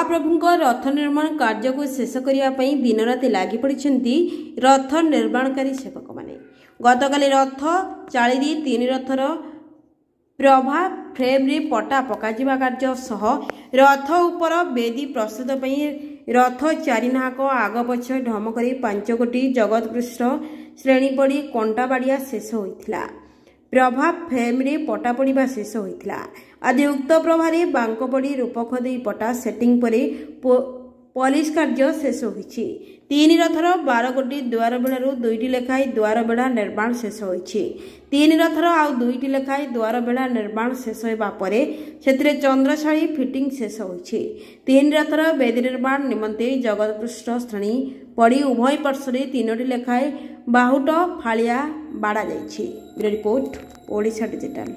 महाप्रभु रथ निर्माण कार्य को शेष करने दिन राति लगी पड़ी रथ निर्माणकारी सेवक मैंने। गतकाली रथ चाली 3 रथर प्रभा फ्रेम रे पटा पकाजिबा कार्य सह रथ उपर बेदी प्रस्तुत पई रथ चारिनाहक आग पछ ढम करी 5 कोटी जगतकृष्ण श्रेणी पड़ी कंटा बाड़िया शेष होइथिला। प्रभा फ्रेम रे पटा पड़िबा शेष होइथिला। आदि उक्त प्रभारे बांक पड़ी रूपक दे पटा सेटिंग परे पॉलिश कार्य शेष होइछि। 3 रथर 12 कोटी द्वार बेड़ारू 2टी लेखाई द्वार बेड़ा निर्माण शेष होइछि। 3 रथर आउ 2टी लेखाई द्वार बेड़ा निर्माण शेष होइबा परे सेतिरे चंद्रशाली फिटिंग शेष होइछि। 3 रथर बेदी निर्माण निमंते जगतकृष्ण श्रेणी पड़ी उभय पार्श्वरे 3टी लेखाई बाहुट फालिया बाड़ा जाइछि। Report Odisha digital.